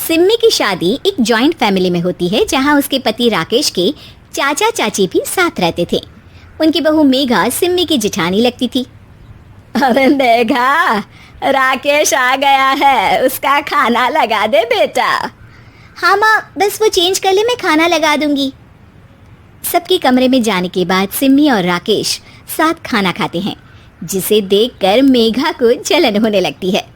सिम्मी की शादी एक जॉइंट फैमिली में होती है जहां उसके पति राकेश के चाचा चाची भी साथ रहते थे। उनकी बहू मेघा सिम्मी की जिठानी लगती थी। अरे मेघा, राकेश आ गया है, उसका खाना लगा दे बेटा। हाँ माँ, बस वो चेंज कर ले, मैं खाना लगा दूंगी। सबके कमरे में जाने के बाद सिम्मी और राकेश साथ खाना खाते हैं, जिसे देखकर मेघा को जलन होने लगती है।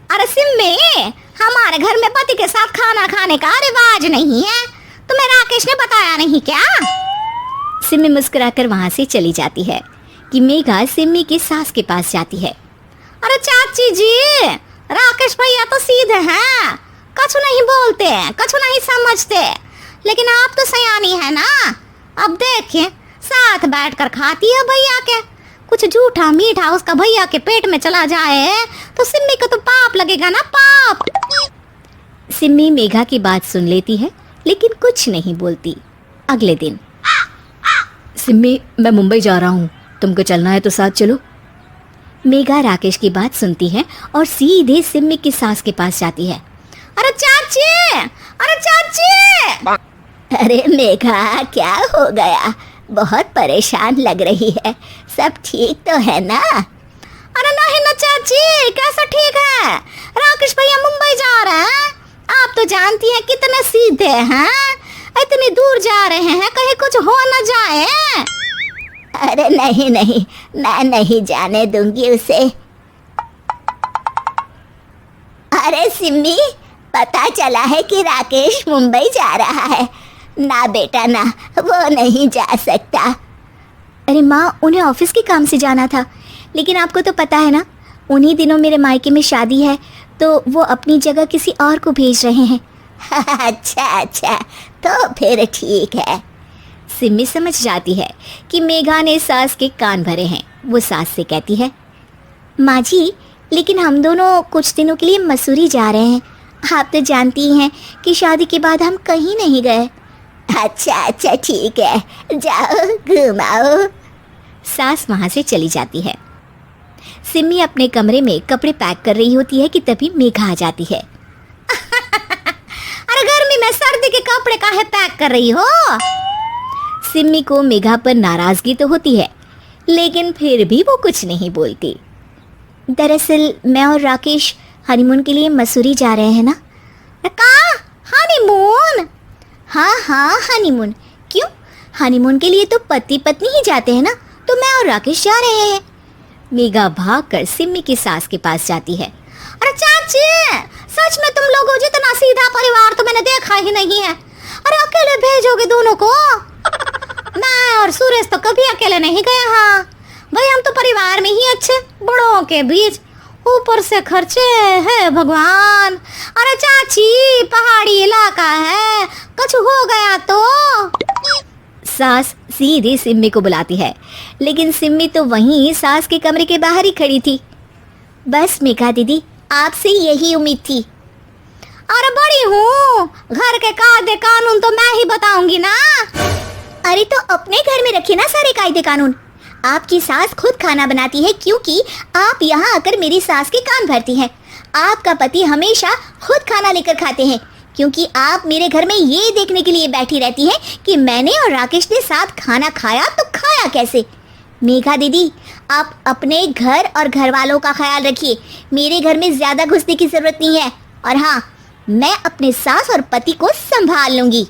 अरे सिम्मी, हमारे घर में पति के साथ खाना खाने का रिवाज नहीं है, तुम्हें राकेश ने बताया नहीं क्या? सिम्मी मुस्कुराकर वहां से चली जाती है कि मेघा सिम्मी की सास के पास जाती है। अरे चाची जी, राकेश भैया तो सीधे हैं, कुछ नहीं बोलते, कुछ नहीं समझते, लेकिन आप तो सयानी है ना। अब देखिए, साथ बैठकर खाती है भैया के। कुछ झूठा मीठा उसका भैया के पेट में चला जाए तो सिम्मी को तो पाप लगेगा ना, पाप। सिम्मी मेघा की बात सुन लेती है लेकिन कुछ नहीं बोलती। अगले दिन, सिम्मी, मैं मुंबई जा रहा हूँ, तुमको चलना है तो साथ चलो। मेघा राकेश की बात सुनती है और सीधे सिम्मी की सास के पास जाती है। अरे चाची, अरे चाची! अरे मेघा, क्या हो गया? बहुत परेशान लग रही है, सब ठीक तो है ना? अरे नहीं ना चाची, कैसा ठीक है? राकेश भैया मुंबई जा रहे हैं, आप तो जानती हैं कितने सीधे हैं, इतनी दूर जा रहे हैं, कहीं कुछ हो न जाए। अरे नहीं नहीं, मैं नहीं जाने दूंगी उसे। अरे सिम्मी, पता चला है कि राकेश मुंबई जा रहा है। ना बेटा ना, वो नहीं जा सकता। अरे माँ, उन्हें ऑफिस के काम से जाना था, लेकिन आपको तो पता है ना, उन्हीं दिनों मेरे मायके में शादी है, तो वो अपनी जगह किसी और को भेज रहे हैं। अच्छा अच्छा, तो फिर ठीक है। सिम्मी समझ जाती है कि मेघा ने सास के कान भरे हैं। वो सास से कहती है, माँ जी, लेकिन हम दोनों कुछ दिनों के लिए मसूरी जा रहे हैं। आप तो जानती हैं कि शादी के बाद हम कहीं नहीं गए। अच्छा अच्छा, ठीक है, जाओ घुमाओ। सास वहाँ से चली जाती है। सिम्मी अपने कमरे में कपड़े पैक कर रही होती है कि तभी मेघा आ जाती है। अरे गर्मी में सर्दी के कपड़े काहे पैक कर रही हो? सिम्मी को मेघा पर नाराजगी तो होती है, लेकिन फिर भी वो कुछ नहीं बोलती। दरअसल मैं और राकेश हनीमून के लिए मसूरी जा रहे हैं ना। का हनीमून? हाँ हाँ, हनीमून। क्यों? हनीमून के लिए तो पति पत्नी ही जाते हैं ना, तो मैं और राकेश जा रहे हैं। मेघा भागकर सिम्मी की सास के पास जाती है। अरे चाची, सच में तुम लोगों जितना सीधा परिवार तो मैंने देखा ही नहीं है। अरे अकेले भेजोगे दोनों को? मैं और सुरेश तो कभी अकेले नहीं गए। हाँ भाई, हम तो परिवार में ही अच्छे, बड़ों के बीच, ऊपर से खर्चे है भगवान। अरे चाची, पहाड़ी इलाका है, कुछ हो गया तो? सास सीधे सिम्मी को बुलाती है, लेकिन सिम्मी तो वहीं सास के कमरे के बाहर ही खड़ी थी। बस मेघा दीदी, आपसे यही उम्मीद थी। अरे बड़ी हूँ, घर के कायदे कानून तो मैं ही बताऊंगी ना। अरे तो अपने घर में रखिए ना सारे कायदे कानून। आपकी सास खुद खाना बनाती है, क्योंकि आप यहाँ आकर मेरी सास के कान भरती हैं। आपका पति हमेशा खुद खाना लेकर खाते हैं, क्योंकि आप मेरे घर में ये देखने के लिए बैठी रहती हैं कि मैंने और राकेश ने साथ खाना खाया तो खाया कैसे। मेघा दीदी, आप अपने घर और घर वालों का ख्याल रखिए, मेरे घर में ज़्यादा घुसने की ज़रूरत नहीं है। और हाँ, मैं अपने सास और पति को संभाल लूँगी।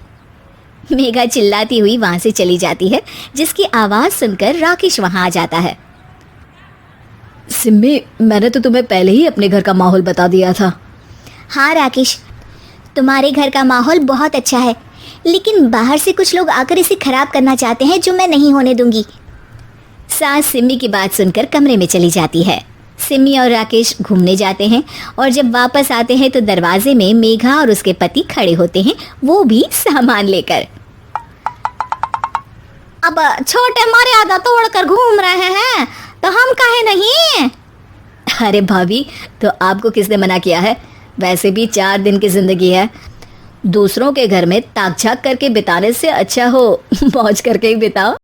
मेघा चिल्लाती हुई वहाँ से चली जाती है, जिसकी आवाज़ सुनकर राकेश वहाँ आ जाता है। सिम्मी, मैंने तो तुम्हें पहले ही अपने घर का माहौल बता दिया था। हाँ राकेश, तुम्हारे घर का माहौल बहुत अच्छा है, लेकिन बाहर से कुछ लोग आकर इसे खराब करना चाहते हैं, जो मैं नहीं होने दूंगी। सास सिम्मी की बात सुनकर कमरे में चली जाती है। सिम्मी और राकेश घूमने जाते हैं और जब वापस आते हैं तो दरवाजे में मेघा और उसके पति खड़े होते हैं, वो भी सामान लेकर। अब छोटे मर्यादा तोड़कर घूम रहे हैं तो हम काहे नहीं? अरे भाभी, तो आपको किसने मना किया है? वैसे भी 4 दिन की जिंदगी है, दूसरों के घर में ताक झाक करके बिताने से अच्छा हो मौज करके ही बिताओ।